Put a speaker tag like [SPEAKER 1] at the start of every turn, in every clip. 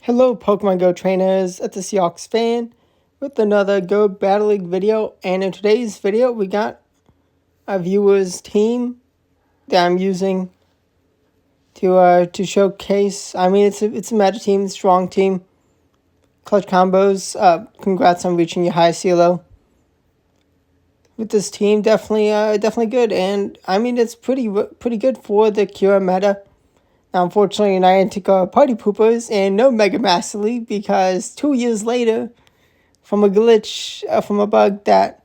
[SPEAKER 1] Hello Pokemon Go trainers, it's the Seahawks fan with another Go Battle League video, and in today's video we got a viewer's team that I'm using to showcase. I mean it's a meta team, strong team, clutch combos. Congrats on reaching your high CLO. With this team, definitely good, and I mean it's pretty good for the Cure meta. Now, unfortunately, Niantic are party poopers and no Mega Master League because 2 years later, from a glitch, from a bug that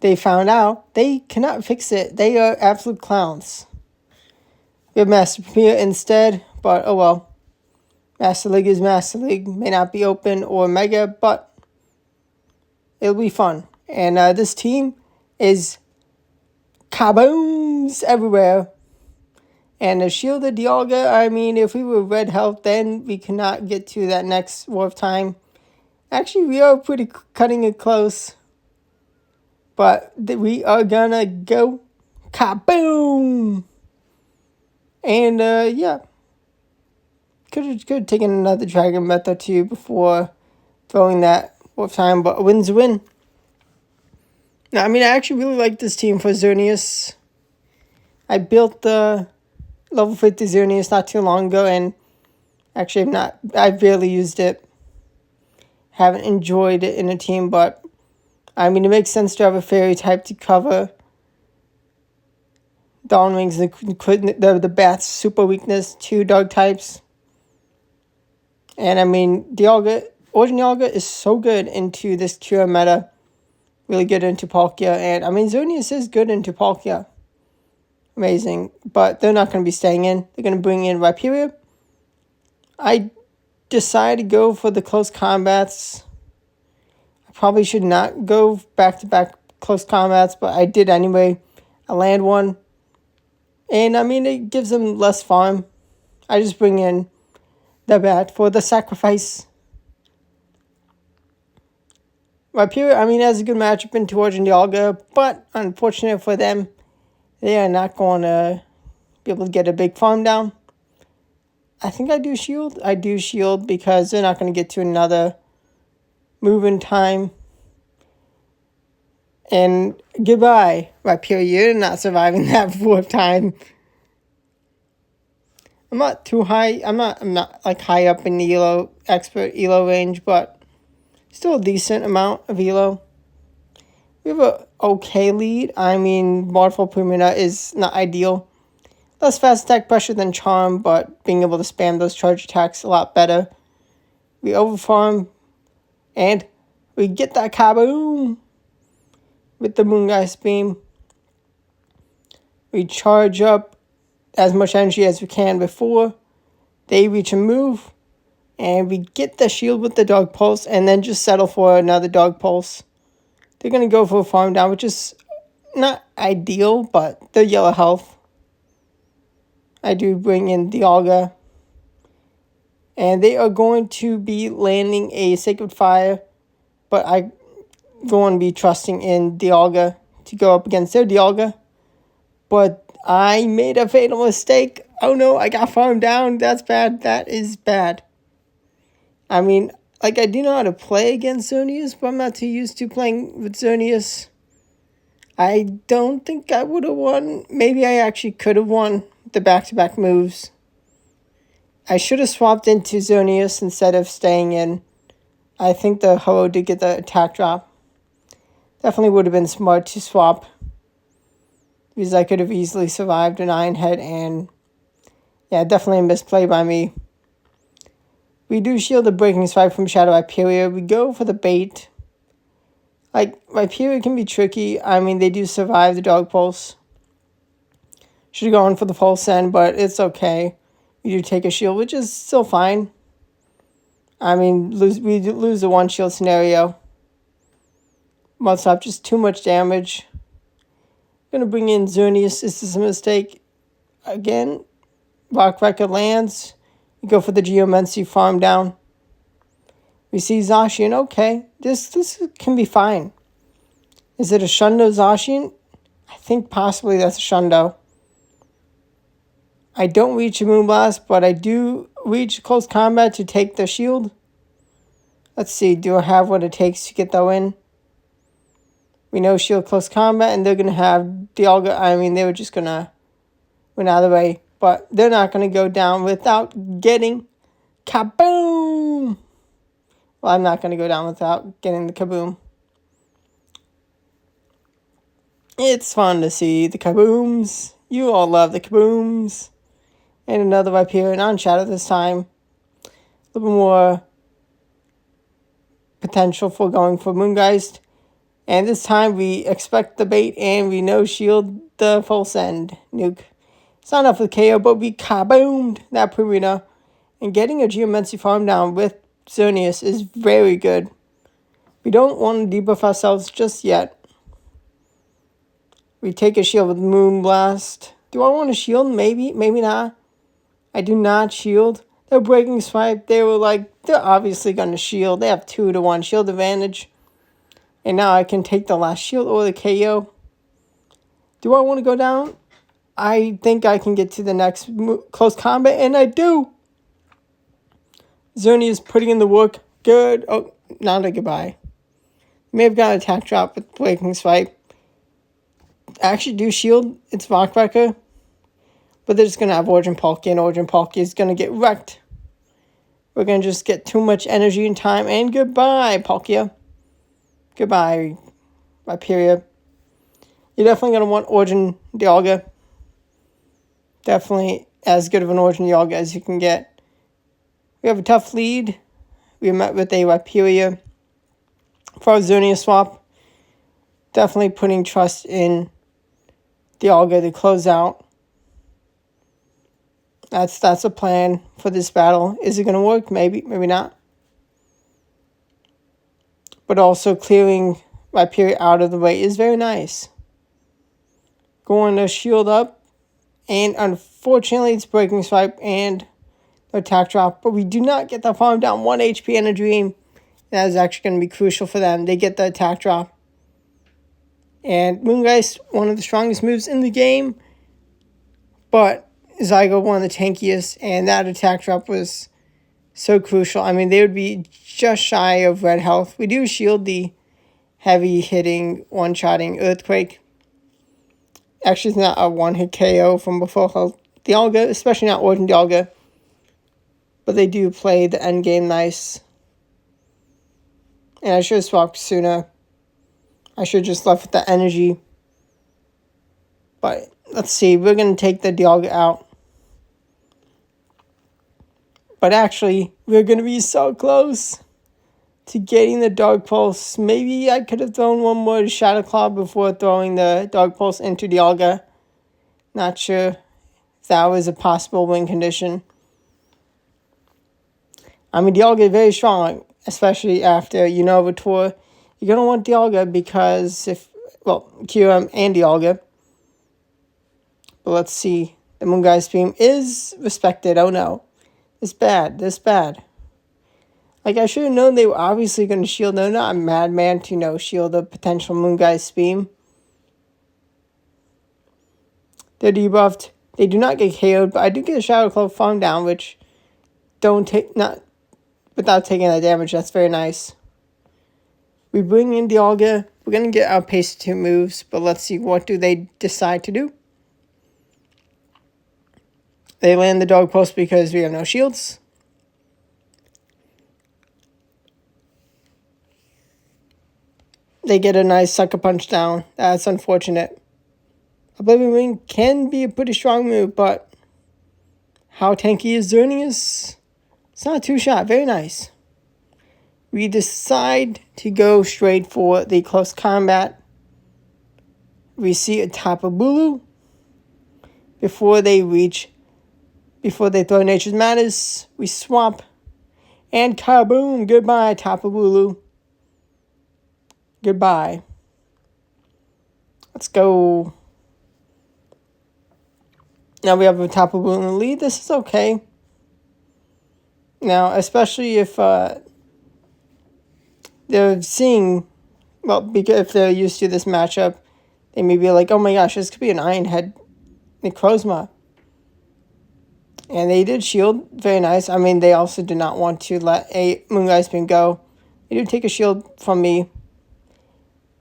[SPEAKER 1] they found out, they cannot fix it. They are absolute clowns. We have Master Premier instead, but oh well. Master League is Master League. May not be open or Mega, but it'll be fun. And this team is Kabooms everywhere. And a shielded Dialga, I mean, if we were red health, then we cannot get to that next war of time. Actually, we are pretty cutting it close. But we are gonna go Kaboom! And, yeah. Could have taken another Dragon Breath or two before throwing that war of time, but a win's a win. Now, I mean, I actually really like this team for Xerneas. I built the level 50 Xerneas not too long ago, and actually I've barely used it. Haven't enjoyed it in a team, but I mean, it makes sense to have a fairy type to cover Dawn Wings, the Bat's super weakness to dog types. And I mean, Origin Dialga is so good into this Cure meta. Really good into Palkia, and I mean, Xerneas is good into Palkia. Amazing, but they're not going to be staying in. They're going to bring in Rhyperior. I decided to go for the close combats. I probably should not go back-to-back close combats, but I did anyway. I land one. And, I mean, it gives them less farm. I just bring in the bat for the sacrifice. Rhyperior, I mean, has a good matchup into Origin Dialga, but unfortunate for them, they are not going to be able to get a big farm down. I think I do shield. I do shield because they're not going to get to another move in time. And goodbye, Rhyperior. You're not surviving that fourth time. I'm not too high. I'm not like high up in the expert elo range, but still a decent amount of elo. We have a okay lead. I mean, Waterfall Pumina is not ideal. Less fast attack pressure than Charm, but being able to spam those charge attacks a lot better. We overfarm, and we get that Kaboom with the Moongeist Beam. We charge up as much energy as we can before they reach a move, and we get the shield with the Dog Pulse, and then just settle for another Dog Pulse. They're going to go for a farm down, which is not ideal, but they're yellow health. I do bring in Dialga. And they are going to be landing a Sacred Fire, but I'm going to be trusting in Dialga to go up against their Dialga. But I made a fatal mistake. Oh no, I got farmed down. That's bad. That is bad. I mean, like, I do know how to play against Xerneas, but I'm not too used to playing with Xerneas. I don't think I would have won. Maybe I actually could have won the back-to-back moves. I should have swapped into Xerneas instead of staying in. I think the Ho did get the attack drop. Definitely would have been smart to swap, because I could have easily survived an Iron Head, and yeah, definitely a misplay by me. We do shield the Breaking Strike from Shadow Rhyperior. We go for the bait. Like, Rhyperior can be tricky. I mean, they do survive the Dog Pulse. Should have gone for the Pulse Send, but it's okay. We do take a shield, which is still fine. I mean, we lose the one shield scenario. Must stop, just too much damage. Going to bring in Xerneas. This is a mistake. Again, Rock Record lands. We go for the Geomancy farm down. We see Zacian. Okay, this can be fine. Is it a Shundo Zacian? I think possibly that's a Shundo. I don't reach a Moonblast, but I do reach close combat to take the shield? Let's see, do I have what it takes to get that win? We know shield close combat, and they're going to have Dialga. I mean, they were just going to win out of the way. But they're not going to go down without getting Kaboom! Well, I'm not going to go down without getting the Kaboom. It's fun to see the Kabooms. You all love the Kabooms. And another Rhyperior non-shadow this time. A little more potential for going for Moongeist. And this time we expect the bait and we no shield the full send nuke. It's not enough with KO, but we kaboomed that Purina. And getting a Geomancy farm down with Xerneas is very good. We don't want to debuff ourselves just yet. We take a shield with Moonblast. Do I want to shield? Maybe, maybe not. I do not shield. They're Breaking Swipe. They were like, they're obviously going to shield. They have 2-to-1 shield advantage. And now I can take the last shield or the KO. Do I want to go down? I think I can get to the next close combat, and I do. Xerneas is putting in the work. Good. Oh, not a goodbye. May have got an attack drop with Breaking Swipe. Actually do shield. It's Rockbreaker. But they're just going to have Origin Palkia, and Origin Palkia is going to get wrecked. We're going to just get too much energy and time, and goodbye, Palkia. Goodbye, Rhyperior. You're definitely going to want Origin Dialga. Definitely as good of an Origin Dialga as you can get. We have a tough lead. We met with a Rhyperior for our Xerneas swap. Definitely putting trust in Dialga to close out. That's a plan for this battle. Is it going to work? Maybe, maybe not. But also clearing Rhyperior out of the way is very nice. Going to shield up. And unfortunately, it's Breaking Swipe and the attack drop. But we do not get the farm down 1 HP in a dream. That is actually going to be crucial for them. They get the attack drop. And Moongeist, one of the strongest moves in the game. But Zygo, one of the tankiest. And that attack drop was so crucial. I mean, they would be just shy of red health. We do shield the heavy hitting, one-shotting Earthquake. Actually, it's not a one-hit KO from before Dialga, especially not Origin Dialga. But they do play the end game nice. And I should have swapped sooner. I should have just left with the energy. But let's see. We're going to take the Dialga out. But actually, we're going to be so close to getting the Dark Pulse. Maybe I could have thrown one more to Shadow Claw before throwing the Dark Pulse into Dialga. Not sure if that was a possible win condition. I mean, Dialga is very strong, especially after Unova Tour. You're going to want Dialga because QM and Dialga. But let's see. The Moongeist Beam is respected. Oh no. This bad. Like, I should have known they were obviously going to shield. They're not a madman to, shield a potential Moongeist Beam. They're debuffed. They do not get KO'd, but I do get a Shadow Claw farm down, which without taking that damage. That's very nice. We bring in Dialga. We're going to get outpaced 2 moves, but let's see what do they decide to do. They land the Dog Pulse because we have no shields. They get a nice Sucker Punch down. That's unfortunate. Oblivion Ring can be a pretty strong move, but how tanky is Xerneas? It's not too shot. Very nice. We decide to go straight for the close combat. We see a Tapu Bulu before they throw Nature's Madness. We swap. And kaboom! Goodbye, Tapu Bulu. Goodbye. Let's go. Now we have a Tapu Bulu in the lead. This is okay. Now, especially if they're seeing, because if they're used to this matchup, they may be like, oh my gosh, this could be an Iron Head Necrozma. And they did shield. Very nice. I mean, they also did not want to let a Moonlight Beam go. They did take a shield from me.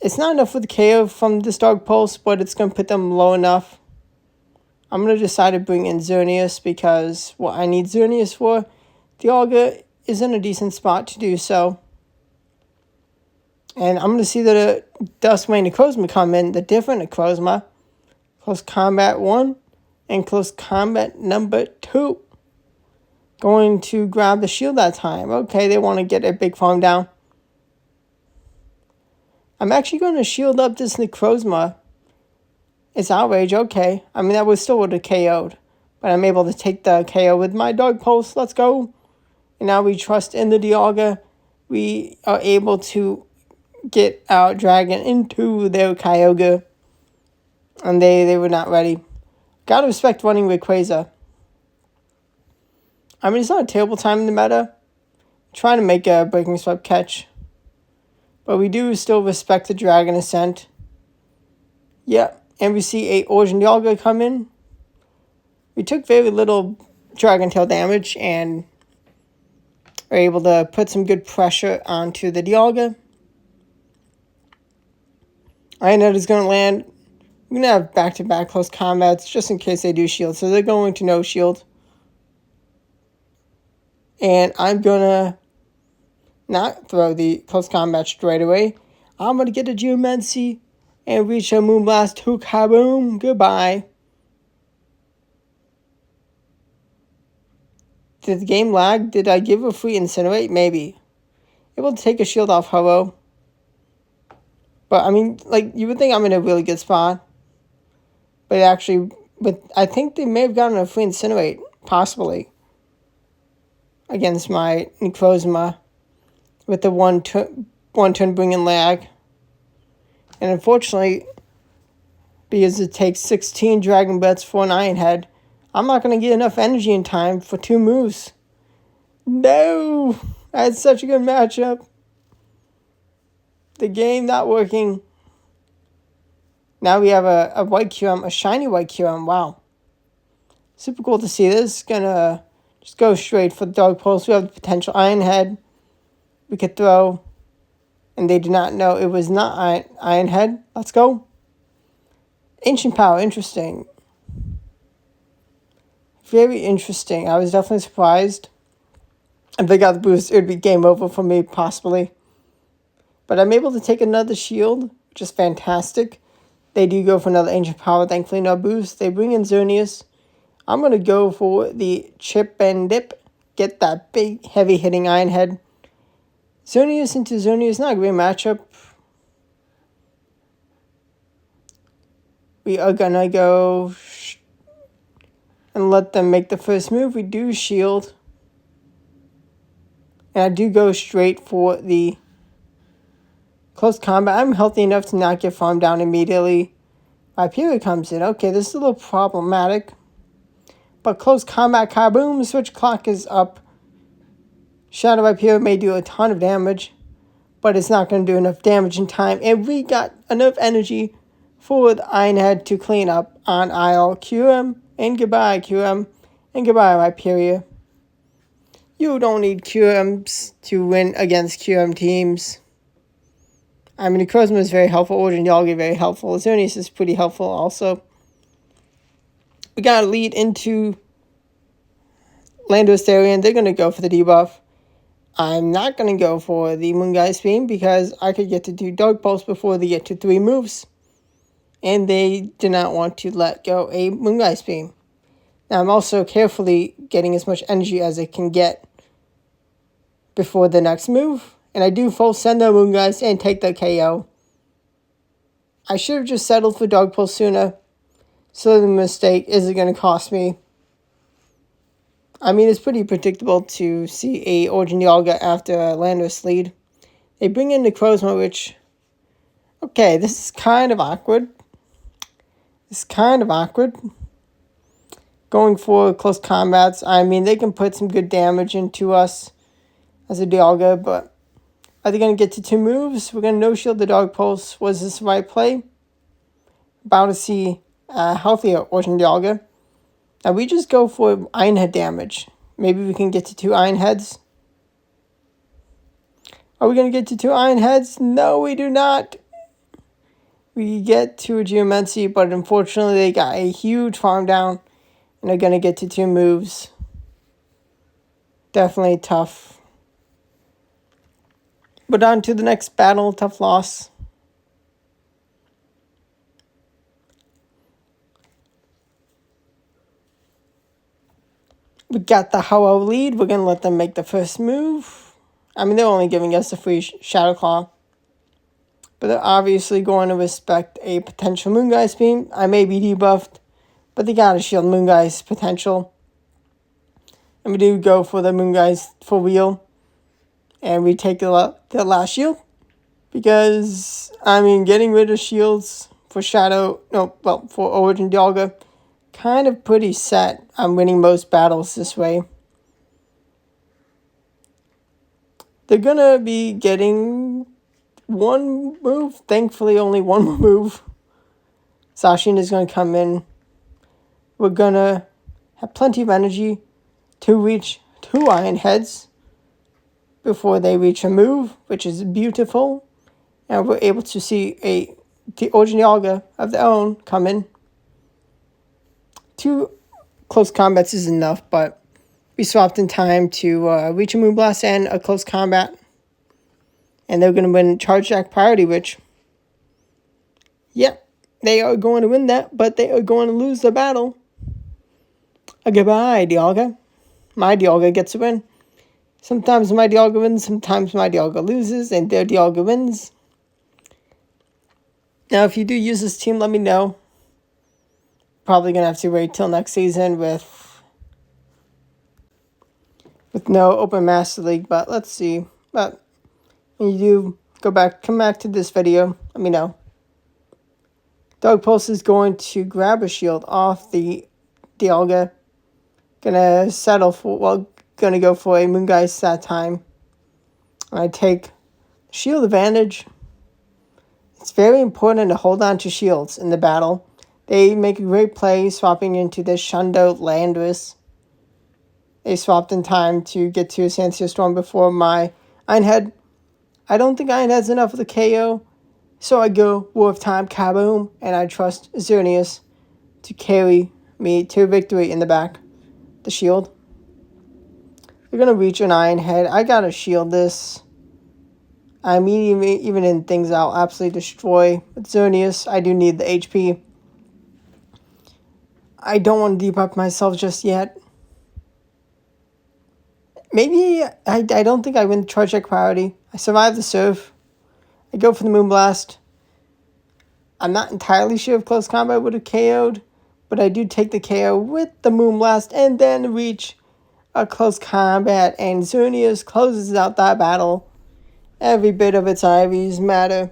[SPEAKER 1] It's not enough for the KO from this Dark Pulse, but it's going to put them low enough. I'm going to decide to bring in Xerneas because what I need Xerneas for, Dialga is in a decent spot to do so. And I'm going to see the Duskmane Necrozma come in, the different Necrozma. Close Combat 1 and Close Combat number 2. Going to grab the shield that time. Okay, they want to get a big farm down. I'm actually going to shield up this Necrozma. It's Outrage, okay. I mean, that was still would have KO'd. But I'm able to take the KO with my Dark Pulse. Let's go. And now we trust in the Dialga. We are able to get our Dragon into their Kyogre. And they were not ready. Gotta respect running Rayquaza. I mean, it's not a terrible time in the meta. Trying to make a Breaking Sweep catch. But we do still respect the Dragon Ascent. Yep. And we see a Origin Dialga come in. We took very little Dragon Tail damage and were able to put some good pressure onto the Dialga. I know it's going to land. We're going to have back-to-back close combats just in case they do shield. So they're going to no shield. And I'm going to not throw the close combat straight away. I'm going to get a Geomancy and reach a Moonblast to Kaboom. Goodbye. Did the game lag? Did I give a free Incinerate? Maybe. Able to take a shield off Ho-Oh. But, I mean, like, you would think I'm in a really good spot. But I think they may have gotten a free Incinerate. Possibly. Against my Necrozma. With the one turn bringing lag. And unfortunately, because it takes 16 Dragon Breaths for an Iron Head, I'm not going to get enough energy in time for 2 moves. No! I had such a good matchup. The game not working. Now we have a white QM, a shiny white QM. Wow. Super cool to see this. Gonna just go straight for the Dark Pulse. We have the potential Iron Head we could throw. And they did not know it was not Iron Head. Let's go. Ancient Power, interesting. Very interesting. I was definitely surprised. If they got the boost, it would be game over for me, possibly. But I'm able to take another shield, which is fantastic. They do go for another Ancient Power, thankfully no boost. They bring in Xerneas. I'm going to go for the Chip and Dip. Get that big, heavy-hitting Iron Head. Xerneas into Xerneas, not a great matchup. We are going to go and let them make the first move. We do shield. And I do go straight for the close combat. I'm healthy enough to not get farmed down immediately. Viperia comes in. Okay, this is a little problematic. But close combat, Kaboom, switch clock is up. Shadow Viperia may do a ton of damage, but it's not going to do enough damage in time. And we got enough energy for the Iron Head to clean up on aisle QM. And goodbye, QM. And goodbye, Viperia. You don't need QMs to win against QM teams. I mean, Necrozma is very helpful. Origin Dialga very helpful. Xerneas is pretty helpful also. We got a lead into Landorus. They're going to go for the debuff. I'm not going to go for the Moonlight Beam because I could get to do Dark Pulse before they get to 3 moves. And they do not want to let go a Moonlight Beam. Now, I'm also carefully getting as much energy as I can get before the next move. And I do full send the Moonlight and take the KO. I should have just settled for Dark Pulse sooner. So the mistake isn't going to cost me. I mean, it's pretty predictable to see a Origin Dialga after a Landorus lead. They bring in Necrozma, which... Okay, this is kind of awkward. Going for close combats. I mean, they can put some good damage into us as a Dialga, but are they going to get to 2 moves? We're going to no-shield the Dark Pulse. Was this the right play? About to see a healthier Origin Dialga. Now we just go for Iron Head damage. Maybe we can get to 2 Iron Heads. Are we going to get to 2 Iron Heads? No, we do not. We get to a Geomancy, but unfortunately they got a huge farm down. And they're going to get to 2 moves. Definitely tough. But on to the next battle. Tough loss. We got the Ho-Oh lead. We're going to let them make the first move. I mean, they're only giving us a free Shadow Claw. But they're obviously going to respect a potential Moongeist beam. I may be debuffed, but they got to shield Moongeist potential. And we do go for the Moongeist for wheel. And we take the last shield. Because, I mean, getting rid of shields for for Origin Dialga, kind of pretty set. I'm winning most battles this way. They're going to be getting 1 move. Thankfully, only 1 move. Zacian is going to come in. We're going to have plenty of energy to reach 2 Iron Heads before they reach a move, which is beautiful. And we're able to see the Origin Dialga of their own come in. 2 close combats is enough, but we swapped in time to reach a Moonblast and a close combat. And they're going to win Charge Jack priority, which, yep, they are going to win that, but they are going to lose the battle. Goodbye, Dialga. My Dialga gets a win. Sometimes my Dialga wins, sometimes my Dialga loses, and their Dialga wins. Now, if you do use this team, let me know. Probably going to have to wait till next season with no Open Master League, but let's see. But when you do come back to this video, let me know. Dog Pulse is going to grab a shield off the Dialga. Gonna settle for, gonna go for a Moongeist that time. I take shield advantage. It's very important to hold on to shields in the battle. They make a great play swapping into the Shundo Landorus. They swapped in time to get to a Sandsear Storm before my Iron Head. I don't think Iron Head's enough for the KO, so I go War of Time Kaboom, and I trust Xerneas to carry me to victory in the back. The shield. They're going to reach an Iron Head. I got to shield this. I mean, even in things I'll absolutely destroy. With Xerneas, I do need the HP. I don't want to debuff myself just yet. Maybe, I don't think I win the Charge Jack priority. I survive the Surf. I go for the Moonblast. I'm not entirely sure if close combat would have KO'd, but I do take the KO with the Moonblast and then reach a close combat, and Xerneas closes out that battle. Every bit of its IVs matter.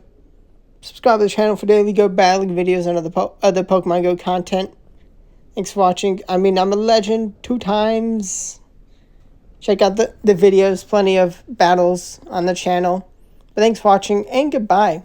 [SPEAKER 1] Subscribe to the channel for daily Go battling videos and other Pokemon Go content. Thanks for watching. I mean, I'm a legend 2 times. Check out the videos, plenty of battles on the channel. But thanks for watching, and goodbye.